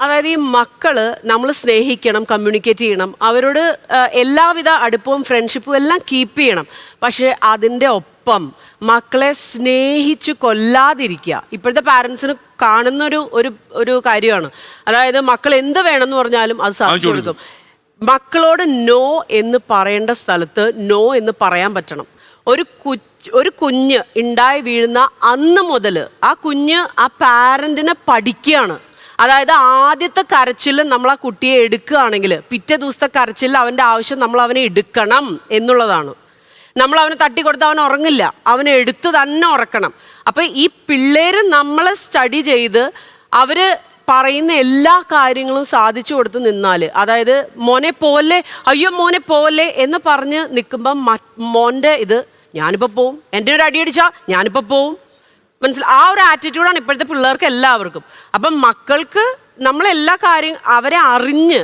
അതായത് ഈ മക്കള് നമ്മൾ സ്നേഹിക്കണം, കമ്മ്യൂണിക്കേറ്റ് ചെയ്യണം, അവരോട് എല്ലാവിധ അടുപ്പവും ഫ്രണ്ട്ഷിപ്പും എല്ലാം കീപ്പ് ചെയ്യണം. പക്ഷെ അതിൻ്റെ ഒപ്പം മക്കളെ സ്നേഹിച്ചു കൊല്ലാതിരിക്കുക ഇപ്പോഴത്തെ പാരൻസിന് കാണുന്നൊരു ഒരു കാര്യമാണ്. അതായത് മക്കൾ എന്ത് വേണമെന്ന് പറഞ്ഞാലും അത് സാധിച്ചു കൊടുക്കും. മക്കളോട് നോ എന്ന് പറയേണ്ട സ്ഥലത്ത് നോ എന്ന് പറയാൻ പറ്റണം. ഒരു കുഞ്ഞ് ഉണ്ടായി വീഴുന്ന അന്ന് മുതൽ ആ കുഞ്ഞ് ആ പാരന്റിനെ പഠിക്കുകയാണ്. അതായത് ആദ്യത്തെ കരച്ചിൽ നമ്മൾ ആ കുട്ടിയെ എടുക്കുകയാണെങ്കിൽ പിറ്റേ ദിവസത്തെ കരച്ചിൽ അവൻ്റെ ആവശ്യം നമ്മൾ അവനെ എടുക്കണം എന്നുള്ളതാണ്. നമ്മൾ അവനെ തട്ടിക്കൊടുത്ത് അവൻ ഉറങ്ങില്ല, അവനെ എടുത്ത് തന്നെ ഉറക്കണം. അപ്പം ഈ പിള്ളേർ നമ്മളെ സ്റ്റഡി ചെയ്ത് അവർ പറയുന്ന എല്ലാ കാര്യങ്ങളും സാധിച്ചു കൊടുത്ത് നിന്നാൽ, അതായത് മോനെ പോലെ, അയ്യോ മോനെ പോലെ എന്ന് പറഞ്ഞ് നിൽക്കുമ്പം മോൻ്റെ ഇത് ഞാനിപ്പോൾ പോവും, എൻ്റെ ഒരു അടിയടിച്ചാൽ ഞാനിപ്പോൾ പോവും, മനസ്സിലായി? ആ ഒരു ആറ്റിറ്റ്യൂഡാണ് ഇപ്പോഴത്തെ പിള്ളേർക്ക് എല്ലാവർക്കും. അപ്പം മക്കൾക്ക് നമ്മളെല്ലാ കാര്യം അവരെ അറിഞ്ഞ്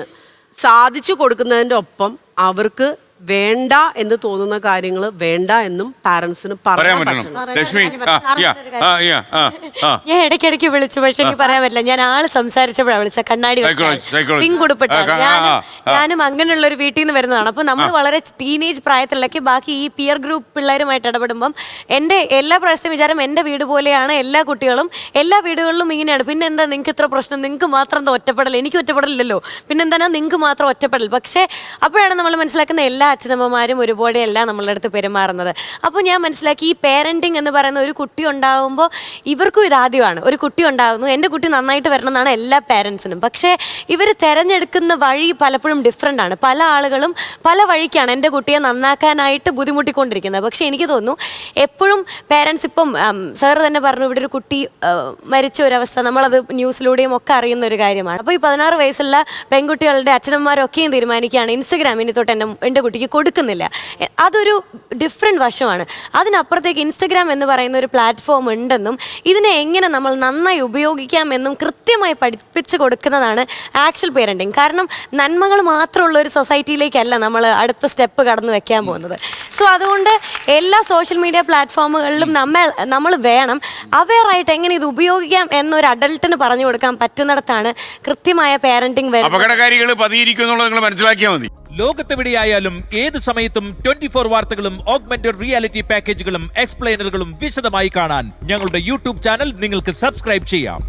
സാധിച്ചു കൊടുക്കുന്നതിൻ്റെ ഒപ്പം അവർക്ക് വേണ്ട എന്ന് തോന്നുന്ന കാര്യങ്ങൾ വേണ്ട എന്നും പാരന്റ്സിന് പറയാൻ പറ്റണം. ഞാൻ ഇടയ്ക്കിടയ്ക്ക് വിളിച്ചു, പക്ഷെ എനിക്ക് പറയാൻ പറ്റില്ല. ഞാൻ ആള് സംസാരിച്ചപ്പോഴാണ് വിളിച്ച, കണ്ണാടി പിങ്ക് ഉടുപ്പിട്ട. ഞാനും അങ്ങനെയുള്ള ഒരു വീട്ടിൽ നിന്ന് വരുന്നതാണ്. അപ്പൊ നമ്മൾ വളരെ ടീനേജ് പ്രായത്തിലൊക്കെ ബാക്കി ഈ പിയർ ഗ്രൂപ്പ് പിള്ളേരുമായിട്ട് ഇടപെടുമ്പം എൻ്റെ എല്ലാ പ്രാവശ്യത്തെ വിചാരം എൻ്റെ വീട് പോലെയാണ് എല്ലാ കുട്ടികളും, എല്ലാ വീടുകളിലും ഇങ്ങനെയാണ്. പിന്നെ എന്താ നിങ്ങൾക്ക് ഇത്ര പ്രശ്നം, നിങ്ങൾക്ക് മാത്രം എന്താ ഒറ്റപ്പെടൽ? എനിക്ക് ഒറ്റപ്പെടലില്ലല്ലോ, പിന്നെന്താ നിങ്ങൾക്ക് മാത്രം ഒറ്റപ്പെടൽ? പക്ഷേ അപ്പോഴാണ് നമ്മൾ മനസ്സിലാക്കുന്ന എല്ലാ അച്ഛനമ്മമാരും ഒരുപോലെയല്ല നമ്മളുടെ അടുത്ത് പെരുമാറുന്നത്. അപ്പോൾ ഞാൻ മനസ്സിലാക്കി ഈ പേരൻറ്റിങ് എന്ന് പറയുന്ന ഒരു കുട്ടി ഉണ്ടാകുമ്പോൾ ഇവർക്കും ഇതാദ്യമാണ്. ഒരു കുട്ടി ഉണ്ടാകുന്നു, എൻ്റെ കുട്ടി നന്നായിട്ട് വരണം എന്നാണ് എല്ലാ പേരൻസിനും. പക്ഷേ ഇവർ തിരഞ്ഞെടുക്കുന്ന വഴി പലപ്പോഴും ഡിഫറെൻ്റ് ആണ്. പല ആളുകളും പല വഴിക്കാണ് എൻ്റെ കുട്ടിയെ നന്നാക്കാനായിട്ട് ബുദ്ധിമുട്ടിക്കൊണ്ടിരിക്കുന്നത്. പക്ഷേ എനിക്ക് തോന്നുന്നു എപ്പോഴും പേരൻസ്, ഇപ്പം സാർ തന്നെ പറഞ്ഞു ഇവിടെ ഒരു കുട്ടി മരിച്ച ഒരവസ്ഥ, നമ്മളത് ന്യൂസിലൂടെയും ഒക്കെ അറിയുന്ന ഒരു കാര്യമാണ്. അപ്പോൾ ഈ 16 വയസ്സുള്ള പെൺകുട്ടികളുടെ അച്ഛനമ്മമാരൊക്കെയും തീരുമാനിക്കുകയാണ് ഇൻസ്റ്റഗ്രാമിന് തൊട്ട് എൻ്റെ കുട്ടിക്ക് കൊടുക്കുന്നില്ല. അതൊരു ഡിഫറെൻറ്റ് വശമാണ്. അതിനപ്പുറത്തേക്ക് ഇൻസ്റ്റഗ്രാം എന്ന് പറയുന്ന ഒരു പ്ലാറ്റ്ഫോം ഉണ്ടെന്നും ഇതിനെ എങ്ങനെ നമ്മൾ നന്നായി ഉപയോഗിക്കാമെന്നും കൃത്യമായി പഠിപ്പിച്ച് കൊടുക്കുന്നതാണ് ആക്ച്വൽ പേരൻറ്റിങ്. കാരണം നന്മകൾ മാത്രമുള്ള ഒരു സൊസൈറ്റിയിലേക്കല്ല നമ്മൾ അടുത്ത സ്റ്റെപ്പ് കടന്നു വെക്കാൻ പോകുന്നത്. സോ അതുകൊണ്ട് എല്ലാ സോഷ്യൽ മീഡിയ പ്ലാറ്റ്ഫോമുകളിലും നമ്മൾ വേണം അവെയറായിട്ട് എങ്ങനെ ഇത് ഉപയോഗിക്കാം എന്നൊരു അഡൽട്ടിന് പറഞ്ഞു കൊടുക്കാൻ പറ്റുന്നിടത്താണ് കൃത്യമായ പേരൻറ്റിങ് വരുന്നത്. ലോകത്തെവിടെയായാലും ഏത് സമയത്തും 24 വാർത്തകളും ഓഗ്മെന്റഡ് റിയാലിറ്റി പാക്കേജുകളും എക്സ്പ്ലെയിനറുകളും വിശദമായി കാണാൻ ഞങ്ങളുടെ യൂട്യൂബ് ചാനൽ നിങ്ങൾക്ക് സബ്സ്ക്രൈബ് ചെയ്യാം.